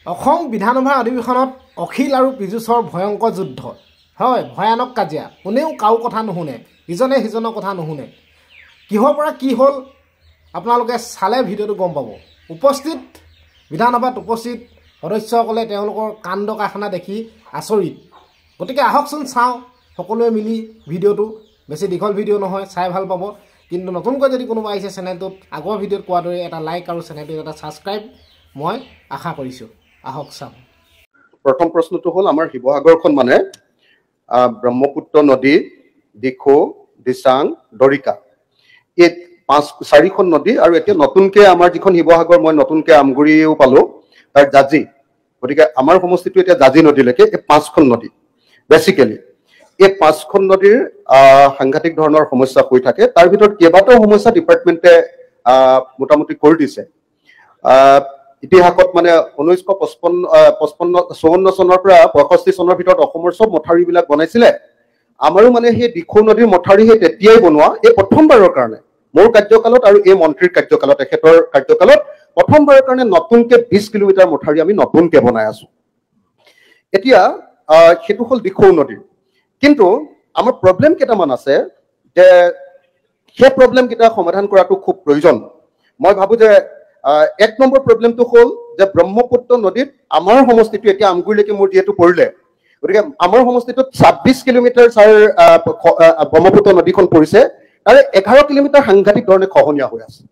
অসম বিধানসভা অধিৱেশনত অখিল আৰু পীযুষৰ ভয়ংকৰ যুদ্ধ হয় ভয়ানক কাজিয়া কোনেও কাৰো কথা নুশুনে ইজনে সিজনৰ কথা নুশুনে কিহৰ পৰা কি হ'ল আপোনালোকে চালে ভিডিঅ'টো গম পাব উপস্থিত বিধানসভাত উপস্থিত সদস্যসকলে তেওঁলোকৰ কাণ্ড কাৰখানা দেখি আচৰিত গতিকে আহকচোন চাওঁ সকলোৱে মিলি ভিডিঅ'টো বেছি দীঘল ভিডিঅ' নহয় চাই ভাল পাব কিন্তু নতুনকৈ যদি কোনোবা আহিছে চেনেলটোত আগৰ ভিডিঅ'ত কোৱাৰ দৰে এটা লাইক আৰু চেনেলটোত এটা ছাবস্ক্ৰাইব মই আশা কৰিছোঁ আহক চাওঁ প্ৰথম প্ৰশ্নটো হ'ল আমাৰ শিৱসাগৰখন মানে ব্ৰহ্মপুত্ৰ নদী দিখৌ দিচাং দৰিকা এই চাৰিখন নদী আৰু এতিয়া নতুনকৈ আমাৰ যিখন শিৱসাগৰ মই নতুনকৈ আমগুৰিও পালোঁ তাৰ জাজি গতিকে আমাৰ সমষ্টিটো এতিয়া জাজি নদীলৈকে এই পাঁচখন নদী বেচিকেলি এই পাঁচখন নদীৰ সাংঘাতিক ধৰণৰ সমস্যা হৈ থাকে তাৰ ভিতৰত কেইবাটাও সমস্যা ডিপাৰ্টমেণ্টে মোটামুটি কৰি দিছে ইতিহাসত মানে 1954 চনৰ পৰা 65 চনৰ ভিতৰত অসমৰ চব মথাউৰিবিলাক বনাইছিলে আমাৰো মানে সেই দিখৌ নদীৰ মথাউৰি সেই তেতিয়াই বনোৱা এই প্ৰথমবাৰৰ কাৰণে মোৰ কাৰ্যকালত আৰু এই মন্ত্ৰীৰ কাৰ্যকালত তেখেতৰ কাৰ্যকালত প্ৰথমবাৰৰ কাৰণে নতুনকৈ 20 কিলোমিটাৰ মথাউৰি আমি নতুনকৈ বনাই আছো এতিয়া সেইটো হ'ল দিখৌ নদীৰ কিন্তু আমাৰ প্ৰব্লেম কেইটামান আছে যে সেই প্ৰব্লেম কেইটা সমাধান কৰাটো খুব প্ৰয়োজন মই ভাবো যে এক নম্বৰ প্ৰব্লেমটো হ'ল যে ব্ৰহ্মপুত্ৰ নদীত আমাৰ সমষ্টিটো এতিয়া আমগুৰিলৈকে মোৰ যিহেতু পৰিলে গতিকে আমাৰ সমষ্টিটোত 26 কিলোমিটাৰ ব্ৰহ্মপুত্ৰ নদীখন পৰিছে তাৰে 11 কিলোমিটাৰ সাংঘাতিক ধৰণে খহনীয়া হৈ আছে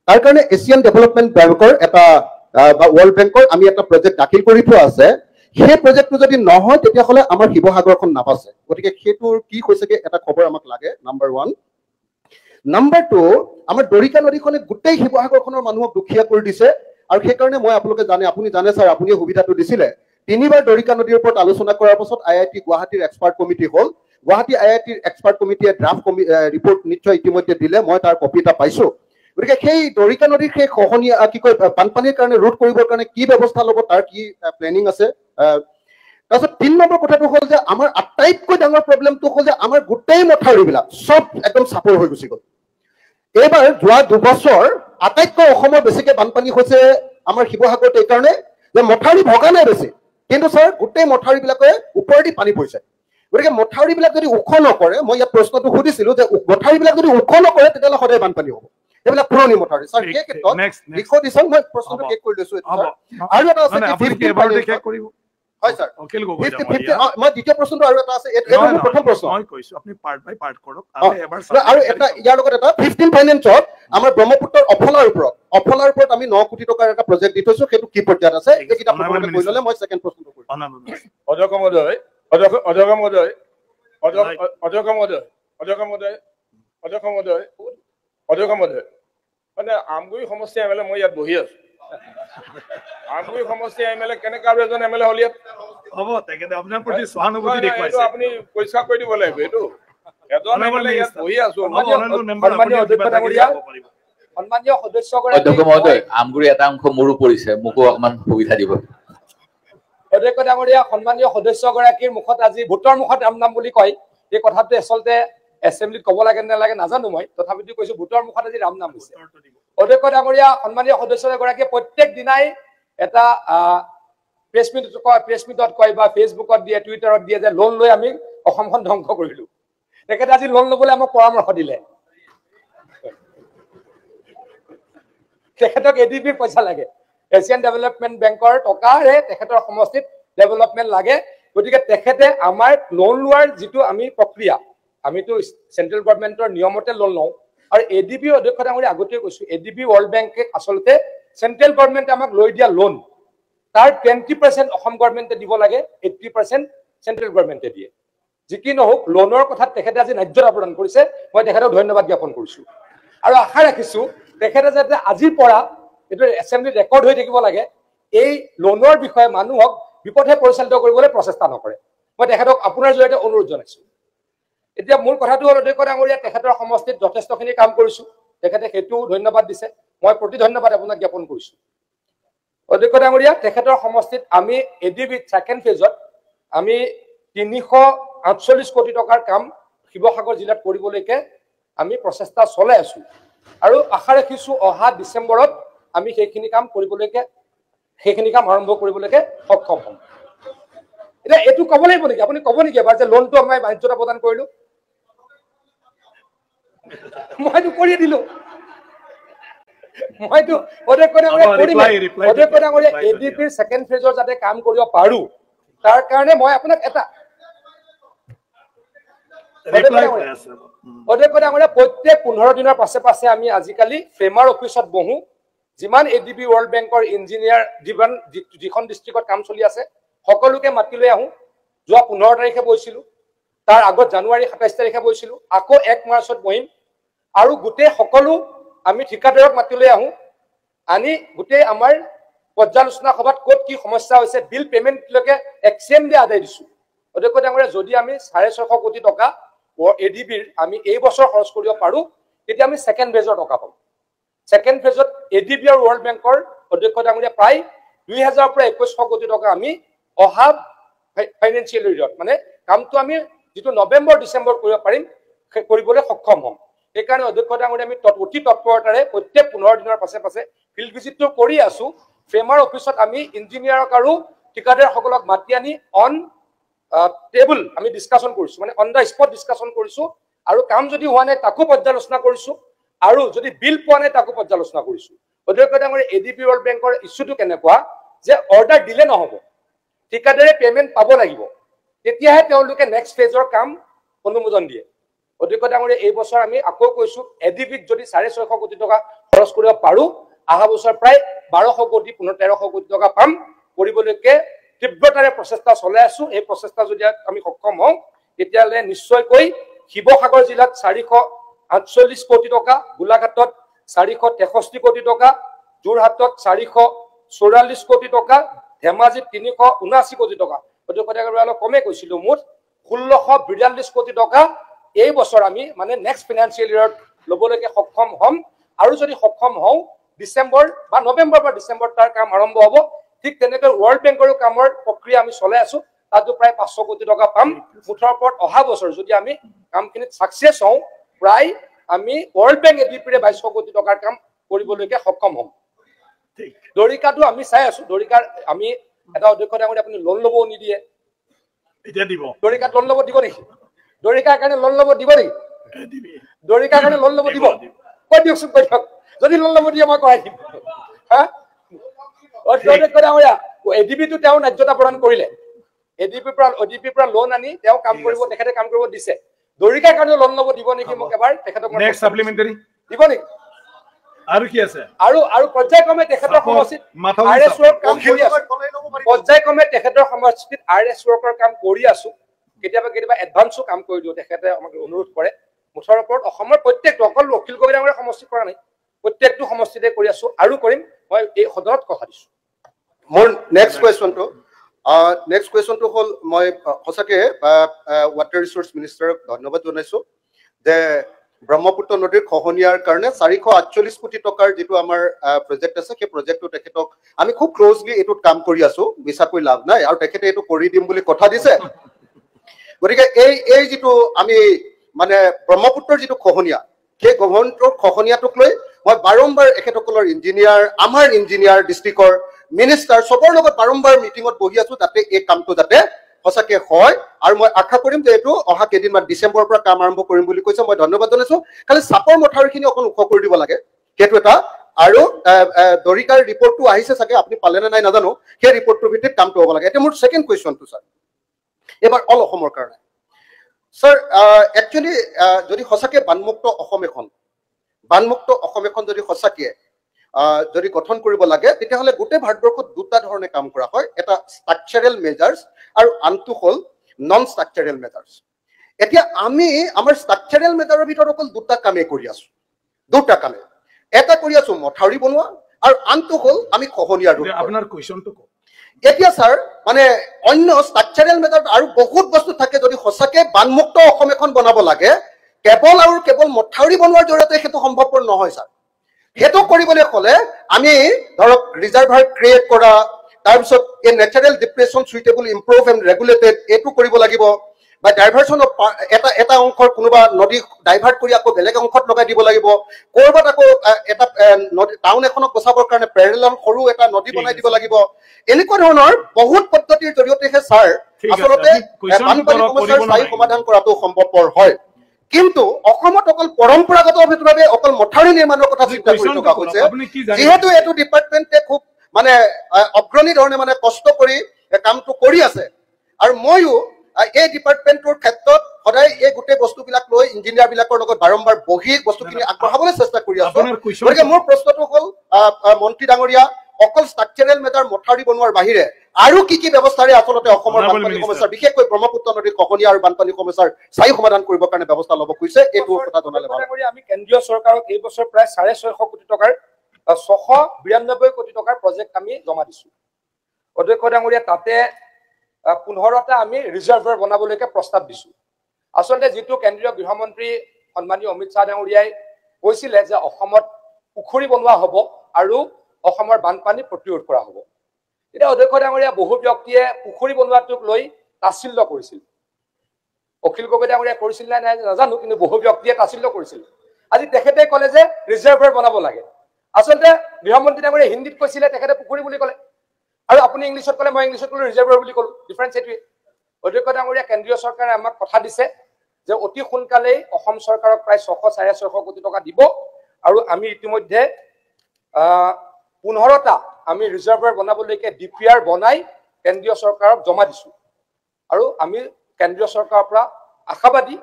তাৰ কাৰণে এছিয়ান ডেভেলপমেণ্ট বেংকৰ এটা বা ৱৰ্ল্ড বেংকৰ আমি এটা প্ৰজেক্ট দাখিল কৰি থোৱা আছে সেই প্ৰজেক্টটো যদি নহয় তেতিয়াহ'লে আমাৰ শিৱসাগৰখন নাপাছে গতিকে সেইটোৰ কি হৈছেগে এটা খবৰ আমাক লাগে নাম্বাৰ 1 নাম্বাৰ 2 আমাৰ দৰিকা নদীখনে গোটেই শিৱসাগৰখনৰ মানুহক দুখীয়া কৰি দিছে আৰু সেইকাৰণে মই আপোনালোকে জানে আপুনি জানে ছাৰ আপুনি সুবিধাটো দিছিলে তিনিবাৰ দৰিকা নদীৰ ওপৰত আলোচনা কৰাৰ পাছত IIT গুৱাহাটীৰ এক্সপাৰ্ট কমিটি হ'ল গুৱাহাটী IITৰ এক্সপাৰ্ট কমিটিয়ে ড্ৰাফ্ট ৰিপৰ্ট নিশ্চয় ইতিমধ্যে দিলে মই তাৰ কপি এটা পাইছো গতিকে সেই দৰিকা নদীৰ সেই খহনীয়া কি কয় বানপানীৰ কাৰণে ৰোধ কৰিবৰ কাৰণে কি ব্যৱস্থা ল'ব তাৰ কি প্লেনিং আছে তাৰপিছত 3 নম্বৰ কথাটো হ'ল যে আমাৰ আটাইতকৈ ডাঙৰ প্ৰব্লেমটো হ'ল যে আমাৰ গোটেই মথাউৰিবিলাক চব একদম চাপৰ হৈ গুচি গ'ল এইবাৰ যোৱা 2 বছৰ আটাইতকৈ অসমৰ বেছিকৈ বানপানী হৈছে আমাৰ শিৱসাগৰত এইকাৰণে যে মথাউৰি ভগা নাই বেছি কিন্তু ছাৰ গোটেই মথাউৰিবিলাকে ওপৰেদি পানী পৰিছে গতিকে মথাউৰিবিলাক যদি ওখ নকৰে মই ইয়াত প্ৰশ্নটো সুধিছিলো যে মথাউৰিবিলাক যদি ওখ নকৰে তেতিয়াহ'লে সদায় বানপানী হ'ব এইবিলাক পুৰণি মথাউৰি ছাৰ সেই ক্ষেত্ৰত লিখো দিছো মই প্ৰশ্নটো শেষ কৰি লৈছো আৰু এটা আছে হয় স্যাৰ অকিল গগৈ মই দ্বিতীয় প্ৰশ্নটো আৰু এটা আছে এটা প্ৰথম প্ৰশ্ন মই কৈছো আপুনি পাৰ্ট বাই পাৰ্ট কৰক আমি এবাৰ আৰু এটা ইয়াৰ লগত এটা 15 ফাইনেন্সত আমাৰ ব্ৰহ্মপুত্ৰৰ অফলাৰ ওপৰত আমি 9 কোটি টকাৰ এটা প্ৰজেক্ট দি থৈছো সেইটো কি পৰ্যায়ত আছে এই কিটা আপোনালোকে কৈ ললে মই সেকেন্ড প্ৰশ্নটো কৰিম অজগমদয় মানে আমগুৰি সমষ্টি এমএলএ মই ইয়াত বহি আছো আমগুৰি সমষ্টি এমএলএ কেনেকা আৰু এজন এমএলএ হ'ল ইয়াত হ'ব তেখেতে আপোনাৰ প্ৰতি সহানুভূতি দেখুৱাইছে আপুনি পৰীক্ষা কৰি দিব লাগিব এইটো এজন এমএলএ ইয়াত বহি আছো সন্মানীয় সদস্যগৰাকী আমগুৰি এটা অংশ মোৰো পৰিছে মোকো অকমান সুবিধা দিব অধ্যক্ষ ডাঙৰীয়া সন্মানীয় সদস্যগৰাকীৰ মুখত আজি ভোটৰ মুখত নাম বুলি কয় এই কথাটো আচলতে এছেম্বলিত ক'ব লাগে নালাগে নাজানো মই তথাপিতো কৈছো ভোটৰ মুখত আজি নাম হৈছে অধ্যক্ষ ডাঙৰীয়া সন্মানীয় সদস্যগৰাকীয়ে প্ৰত্যেক দিনাই এটা প্ৰেছ মিটত কয় বা ফেচবুকত দিয়ে টুইটাৰত দিয়ে যে লোন লৈ আমি অসমখন ধ্বংস কৰিলো তেখেতে আজি লোন ল'বলৈ আমাক পৰামৰ্শ দিলে তেখেতক এডিবিৰ পইচা লাগে এছিয়ান ডেভেলপমেণ্ট বেংকৰ টকাৰে তেখেতৰ সমষ্টিত ডেভেলপমেণ্ট লাগে গতিকে তেখেতে আমাৰ লোন লোৱাৰ যিটো আমি প্ৰক্ৰিয়া আমিতো চেন্ট্ৰেল গভৰ্ণমেণ্টৰ নিয়মতে লোন লওঁ আৰু এডিবি অধ্যক্ষ ডাঙৰীয়া আগতেই কৈছো এডিবি ৱৰ্ল্ড বেংকে আচলতে চেন্ট্ৰেল গভৰ্ণমেণ্টে আমাক লৈ দিয়া লোন তাৰ 20% অসম গভৰ্ণমেণ্টে দিব লাগে 80% চেন্ট্ৰেল গভৰ্ণমেণ্টে দিয়ে যি কি নহওক লোনৰ কথাত তেখেতে আজি ন্যায্যতা প্ৰদান কৰিছে মই তেখেতক ধন্যবাদ জ্ঞাপন কৰিছো আৰু আশা ৰাখিছো তেখেতে যাতে আজিৰ পৰা এইটো এছেম্বলিত ৰেকৰ্ড হৈ থাকিব লাগে এই লোনৰ বিষয়ে মানুহক বিপথে পৰিচালিত কৰিবলৈ প্ৰচেষ্টা নকৰে মই তেখেতক আপোনাৰ জৰিয়তে অনুৰোধ জনাইছো এতিয়া মূল কথাটো হ'ল অধ্যক্ষ ডাঙৰীয়া তেখেতৰ সমষ্টিত যথেষ্টখিনি কাম কৰিছো তেখেতে সেইটো ধন্যবাদ দিছে মই প্ৰতি ধন্যবাদ আপোনাক জ্ঞাপন কৰিছো অধ্যক্ষ ডাঙৰীয়া তেখেতৰ সমষ্টিত আমি এডিবি সেকেন্ড ফেজত আমি 348 কোটি টকাৰ কাম শিৱসাগৰ জিলাত কৰিবলৈকে আমি প্ৰচেষ্টা চলাই আছো আৰু আশা ৰাখিছো অহা ডিসেম্বৰত আমি সেইখিনি কাম কৰিবলৈকে সেইখিনি কাম আৰম্ভ কৰিবলৈকে সক্ষম হ'ম। এতিয়া এইটো ক'ব লাগিব নেকি? আপুনি ক'ব নেকি এবাৰ যে লোনটো আমি বাণিজ্যতা প্ৰদান কৰিলো? মইতো কৰি দিলো। মইতো এডিপিৰ ছেকেণ্ড ফেজৰ যাতে কাম কৰিব পাৰো তাৰ কাৰণে মই আপোনাক এটা প্ৰত্যেক 15 দিনৰ পাছে পাছে আমি আজিকালি ফ্ৰেমাৰ অফিচত বহো। যিমান এডিবি ৱৰ্ল্ড বেংকৰ ইঞ্জিনিয়াৰ যিখন ডিষ্ট্ৰিক্টত কাম চলি আছে সকলোকে মাতি লৈ আহো। যোৱা 15 তাৰিখে বহিছিলো, তাৰ আগত জানুৱাৰী 27 তাৰিখে বহিছিলো, আকৌ 1 মাৰ্চত বহিম আৰু গোটেই সকলো আমি ঠিকাদাৰক মাতি লৈ আহো। আনি গোটেই আমাৰ পৰ্যালোচনা সভাত ক'ত কি সমস্যা হৈছে বিল পেমেণ্টলৈকে এক্সেম দি আদায় দিছো। অধ্যক্ষ ডাঙৰীয়া, যদি আমি 650 কোটি টকা এডিবিৰ আমি এই বছৰ খৰচ কৰিব পাৰো তেতিয়া আমি ছেকেণ্ড ফেজৰ টকা পাম। ছেকেণ্ড ফেজত এডিবি আৰু ৱৰ্ল্ড বেংকৰ অধ্যক্ষ ডাঙৰীয়া প্ৰায় 2000 পৰা 2100 কোটি টকা আমি অহা ফাইনেন্সিয়েল ইয়েৰত মানে কামটো আমি যিটো নৱেম্বৰ ডিচেম্বৰ কৰিব পাৰিম কৰিবলৈ সক্ষম হ'ম। সেইকাৰণে অধ্যক্ষ ডাঙৰীয়া আমি অতি তৎপৰতাৰে প্ৰত্যেক 15 দিনৰ পাছে পাছে ফিল্ড ভিজিটটো কৰি আছো। ফ্ৰেমাৰ অফিচত আমি ইঞ্জিনিয়াৰক আৰু ঠিকাদাৰসকলক মাতি আনি অন টেবুল আমি ডিছকাশ্যন কৰিছো, মানে অন দ্য স্পট ডিছকাশ্যন কৰিছো। আৰু কাম যদি হোৱা নাই তাকো পৰ্যালোচনা কৰিছো, আৰু যদি বিল পোৱা নাই তাকো পৰ্যালোচনা কৰিছো। অধ্যক্ষ ডাঙৰীয়া, এডিবি ৱৰ্ল্ড বেংকৰ ইছ্যুটো কেনেকুৱা যে অৰ্ডাৰ দিলে নহ'ব, ঠিকাদাৰে পেমেণ্ট পাব লাগিব, তেতিয়াহে তেওঁলোকে নেক্সট ফেজৰ কাম অনুমোদন দিয়ে। অধ্যক্ষ ডাঙৰীয়া, এই বছৰ আমি আকৌ কৈছো এডিবিক যদি 650 কোটি টকা খৰচ কৰিব পাৰো অহা বছৰ প্ৰায় 1200 কোটি 1300 কোটি টকা পাম। কৰিবলৈকে তীব্ৰতাৰে প্ৰচেষ্টা চলাই আছো। এই প্ৰচেষ্টা যদি আমি সক্ষম হওঁ তেতিয়াহ'লে নিশ্চয়কৈ শিৱসাগৰ জিলাত 448 কোটি টকা, গোলাঘাটত 463 কোটি টকা, যোৰহাটত 444 কোটি টকা, ধেমাজিত 379 কোটি টকা। অধ্যক্ষ ডাঙৰীয়া, অলপ কমে কৈছিলো, মুঠ 1642 কোটি টকা এই বছৰ আমি মানে নেক্সট ফিনান্সিয়েল ইয়েৰত ল'বলৈকে সক্ষম হ'ম। আৰু যদি সক্ষম হওঁ ডিচেম্বৰ বা নৱেম্বৰ বা ডিচেম্বৰ তাৰ কাম আৰম্ভ হ'ব। ঠিক তেনেকৈ ৱৰ্ল্ড বেংকৰো কামৰ প্ৰক্ৰিয়া আমি চলাই আছো, তাতো প্ৰায় 500 কোটি টকা পাম। মুঠৰ ওপৰত অহা বছৰ যদি আমি কামখিনিত ছাকচেছ হওঁ প্ৰায় আমি ৱৰ্ল্ড বেংক এডিপিৰে 2200 কোটি টকাৰ কাম কৰিবলৈকে সক্ষম হ'ম। দৰিকাটো আমি চাই আছো, দৰিকাৰ আমি এটা অধ্যক্ষ ডাঙৰীয়া আপুনি লোন ল'বও নিদিয়ে, এতিয়া দিব। দৰিকাত লোন ল'ব দিব নেকি? দৰিকাৰ কাৰণে লোন ল'ব দিব নেকি? দৰিকাৰ কাৰণে লোন ল'ব দিব? কৈ দিয়কচোন, কৈ দিয়ক। যদি লোন ল'ব দিয়ে মই কৰাই দিম। হা, এডিবিটো তেওঁ ন্যায্যতা প্ৰদান কৰিলে, এডিবিৰ পৰা লোন আনি তেওঁ কাম কৰিব, তেখেতে কাম কৰিব দিছে। দৰিকাৰ কাৰণে লোন ল'ব দিব নেকি মোক এবাৰ তেখেতক নেক্সট সাপ্লিমেন্টাৰী দিব নেকি? আৰু কি আছে? আৰু পৰ্যায়ক্ৰমে তেখেতৰ সমষ্টিত আৰএছ ৱৰ্ক কাম কৰি আছো। পৰ্যায়ক্ৰমে তেখেতৰ সমষ্টিত আৰএছ ৱৰ্কৰ কাম কৰি আছো। কেতিয়াবা কেতিয়াবা এডভান্সো কাম কৰি দিওঁ, তেখেতে আমাক অনুৰোধ কৰে। মুঠৰ ওপৰত অসমৰ প্ৰত্যেকটো, অকল অখিল গগৈ ডাঙৰীয়া সমষ্টি কৰা নাই, প্ৰত্যেকটো সমষ্টিতে কৰি আছো আৰু কৰিম। মই এই সদনত কথা দিছো। মোৰ নেক্সট কুৱেশ্যনটো হ'ল, মই সঁচাকে ৱাটাৰ ৰিচোৰ্চ মিনিষ্টাৰক ধন্যবাদ জনাইছো যে ব্ৰহ্মপুত্ৰ নদীৰ খহনীয়াৰ কাৰণে 448 কোটি টকাৰ যিটো আমাৰ প্ৰজেক্ট আছে, সেই প্ৰজেক্টটো তেখেতক আমি খুব ক্লজলি এইটোত কাম কৰি আছো, মিছাকৈ লাভ নাই। আৰু তেখেতে এইটো কৰি দিম বুলি কথা দিছে। গতিকে এই যিটো আমি মানে ব্ৰহ্মপুত্ৰৰ যিটো খহনীয়া, সেই ব্ৰহ্মপুত্ৰৰ খহনীয়াটোক লৈ মই বাৰম্বাৰ এখেতসকলৰ ইঞ্জিনিয়াৰ, আমাৰ ইঞ্জিনিয়াৰ, ডিষ্ট্ৰিক্টৰ মিনিষ্টাৰ চবৰ লগত বাৰম্বাৰ মিটিঙত বহি আছো যাতে এই কামটো যাতে সঁচাকে হয়। আৰু মই আশা কৰিম যে এইটো অহা কেইদিনমান ডিচেম্বৰৰ পৰা কাম আৰম্ভ কৰিম বুলি কৈছে। মই ধন্যবাদ জনাইছো। খালি চাপৰ মথাউৰিখিনি অকণ ওখ কৰি দিব লাগে, সেইটো এটা। আৰু দৰিকাৰ ৰিপৰ্টটো আহিছে চাগে, আপুনি পালে নে নাই নাজানো, সেই ৰিপৰ্টটোৰ ভিত্তিত কামটো হ'ব লাগে। এতিয়া মোৰ ছেকেণ্ড কুৱেশ্যনটো ছাৰ, এবাৰ অল অসমৰ কাৰণে ছাৰ, একচুৱেলি যদি সঁচাকে বানমুক্ত অসম এখন যদি সঁচাকে যদি গঠন কৰিব লাগে তেতিয়াহ'লে গোটেই ভাৰতবৰ্ষত দুটা ধৰণে কাম কৰা হয়। এটা ষ্ট্ৰাকচাৰেল মেজাৰ্ছ আৰু আনটো হ'ল নন ষ্ট্ৰাকচাৰেল মেজাৰ্ছ। এতিয়া আমি আমাৰ ষ্ট্ৰাকচাৰেল মেজাৰৰ ভিতৰত অকল দুটা কামেই কৰি আছো, দুটা কামে। এটা কৰি আছো মথাউৰি বনোৱা, আৰু আনটো হ'ল আমি খহনীয়া ৰোধ। আপোনাৰ কুৱেশ্যনটো কওক। এতিয়া ছাৰ মানে অন্য ষ্ট্ৰাকচাৰেল মেজাৰ আৰু বহুত বস্তু থাকে। যদি সঁচাকে বানমুক্ত অসম এখন বনাব লাগে কেৱল মথাউৰি বনোৱাৰ জৰিয়তে সেইটো সম্ভৱপৰ নহয় ছাৰ। সেইটো কৰিবলৈ হ'লে আমি ধৰক ৰিজাৰ্ভাৰ ক্ৰিয়েট কৰা, তাৰপিছত এই natural depression suitable improve and regulated, এইটো কৰিব লাগিব। বা ডাইভাৰশ্যন অফ এটা অংশৰ কোনোবা নদী ডাইভাৰ্ট কৰি আকৌ বেলেগ অংশত লগাই দিব লাগিব, ক'ৰবাত আকৌ এটা টাউন এখনক বচাবৰ কাৰণে পেৰেলাল সৰু এটা নদী বনাই দিব লাগিব। এনেকুৱা ধৰণৰ বহুত পদ্ধতিৰ জৰিয়তেহে ছাৰ আচলতে বানপানী সমস্যাৰ স্থায়ী সমাধান কৰাটো সম্ভৱপৰ হয়। কিন্তু অসমত অকল পৰম্পৰাগতভাৱে অকল মথাউৰি নিৰ্মাণৰ কথা চিন্তা কৰি থকা হৈছে, যিহেতু এইটো ডিপাৰ্টমেণ্টে খুব মানে অগ্ৰণী ধৰণে মানে কষ্ট কৰি কামটো কৰি আছে। আৰু ময়ো এই ডিপাৰ্টমেণ্টটোৰ ক্ষেত্ৰত সদায় এই গোটেই বস্তুবিলাক লৈ ইঞ্জিনিয়াৰ বিলাকৰ লগত বাৰম্বাৰ বহি বস্তুখিনি আগবঢ়াবলৈ চেষ্টা কৰি আছো। গতিকে মোৰ প্ৰশ্নটো হ'ল মন্ত্ৰী ডাঙৰীয়া, অকল ষ্ট্ৰাকচাৰেল মেটাৰ মথাউৰি বনোৱাৰ বাহিৰে আৰু কি কি ব্যৱস্থাৰে আচলতে অসমৰ বানপানী সমস্যাৰ বিশেষকৈ ব্ৰহ্মপুত্ৰ নদীৰ খহনীয়া আৰু বানপানী সমস্যাৰ স্থায়ী সমাধান কৰিবৰ কাৰণে ব্যৱস্থা ল'ব খুজিছে, এইটো কথা জনালে ভাল। আমি কেন্দ্ৰীয় চৰকাৰক এই বছৰ প্ৰায় 650 কোটি টকাৰ 692 কোটি টকাৰ প্ৰজেক্ট আমি জমা দিছো। অধ্যক্ষ ডাঙৰীয়া, তাতে 15টা আমি ৰিজাৰ্ভাৰ বনাবলৈকে প্ৰস্তাৱ দিছো। আচলতে যিটো কেন্দ্ৰীয় গৃহমন্ত্ৰী সন্মানীয় অমিত শ্বাহ ডাঙৰীয়াই কৈছিলে যে অসমত পুখুৰী বনোৱা হ'ব আৰু অসমৰ বানপানী প্ৰতিৰোধ কৰা হ'ব। এতিয়া অধ্যক্ষ ডাঙৰীয়া, বহু ব্যক্তিয়ে পুখুৰী বনোৱাটোক লৈ তাচ্ছিল্য কৰিছিল। অখিল গগৈ ডাঙৰীয়া কৰিছিল নে নাই নাজানো, কিন্তু বহু ব্যক্তিয়ে তাচ্ছিল্য কৰিছিল। আজি তেখেতে ক'লে যে ৰিজাৰ্ভাৰ বনাব লাগে। আচলতে গৃহমন্ত্ৰী ডাঙৰীয়া হিন্দীত কৈছিলে, তেখেতে পুখুৰী বুলি ক'লে, আৰু আপুনি ইংলিছত ক'লে, মই ইংলিছত ক'লো ৰিজাৰ্ভাৰ বুলি ক'লো। ডিফাৰেঞ্চ এইটোৱে। অধ্যক্ষ ডাঙৰীয়া, কেন্দ্ৰীয় চৰকাৰে আমাক কথা দিছে যে অতি সোনকালেই অসম চৰকাৰক প্ৰায় 600-650 কোটি টকা দিব, আৰু আমি ইতিমধ্যে 15টা আমি ৰিজাৰ্ভাৰ বনাবলৈকে ডিপিআৰ বনাই কেন্দ্ৰীয় চৰকাৰক জমা দিছো। আৰু আমি কেন্দ্ৰীয় চৰকাৰৰ পৰা আশাবাদী,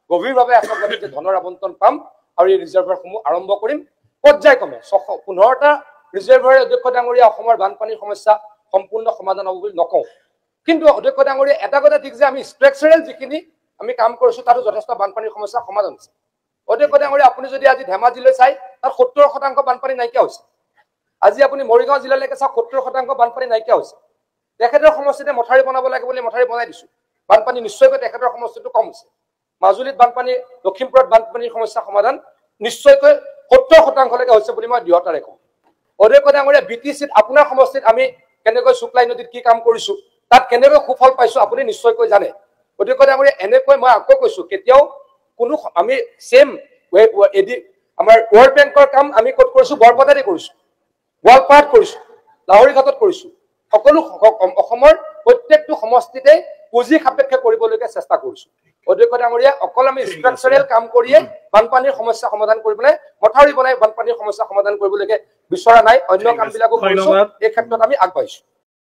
গভীৰভাৱে আশাবাদী যে ধনৰ আবণ্টন পাম আৰু এই ৰিজাৰ্ভাৰসমূহ আৰম্ভ কৰিম পৰ্যায়ক্ৰমে। 15টা ৰিজাৰ্ভাৰ অধ্যক্ষ ডাঙৰীয়া অসমৰ বানপানীৰ সমস্যা সম্পূৰ্ণ সমাধান হ'ব বুলি নকওঁ, কিন্তু অধ্যক্ষ ডাঙৰীয়া এটা কথা ঠিক যে আমি ষ্ট্ৰাকচাৰেল যিখিনি আমি কাম কৰিছো তাতো যথেষ্ট বানপানীৰ সমস্যা সমাধান হৈছে। অধ্যক্ষ ডাঙৰীয়া, আপুনি যদি আজি ধেমাজিলৈ চাই তাত 70% বানপানী নাইকিয়া হৈছে। আজি আপুনি মৰিগাঁও জিলালৈকে চাওক 70% বানপানী নাইকিয়া হৈছে। তেখেতৰ সমষ্টিতে মথাউৰি বনাব লাগে বুলি মথাউৰি বনাই দিছো, বানপানী নিশ্চয়কৈ তেখেতৰ সমষ্টিটো কম হৈছে। মাজুলীত বানপানী, লখিমপুৰত বানপানীৰ সমস্যা সমাধান নিশ্চয়কৈ 70%লৈকে হৈছে বুলি মই দৃঢ়তাৰে কওঁ। অধ্যক্ষ ডাঙৰীয়া, BTCত আপোনাৰ সমষ্টিত আমি কেনেকৈ শুক্লাই নদীত কি কাম কৰিছো, তাত কেনেকৈ সুফল পাইছো আপুনি নিশ্চয়কৈ জানে। অধ্যক্ষ ডাঙৰীয়া, এনেকৈ মই আকৌ কৈছো, কেতিয়াও কোনো আমি সেম আমাৰ ৱৰ্ল্ড বেংকৰ কাম আমি ক'ত কৰিছো, বৰপেটাতে কৰিছো, গোৱালপাৰাত কৰিছো, লাহৰীঘাটত কৰিছো। সকলো অসমৰ প্ৰত্যেকটো সমষ্টিতে পুঁজি সাপেক্ষে কৰিবলৈকে চেষ্টা কৰিছো। অধ্যক্ষ ডাঙৰীয়া, অকল আমি ষ্ট্ৰাকচাৰেল কাম কৰিয়ে বানপানীৰ সমস্যা সমাধান কৰিবলৈ, মথাউৰি বনাই বানপানীৰ সমস্যা সমাধান কৰিবলৈকে বিচৰা নাই, অন্য কামবিলাকো কৰিছো। এই ক্ষেত্ৰত আমি আগবাঢ়িছো।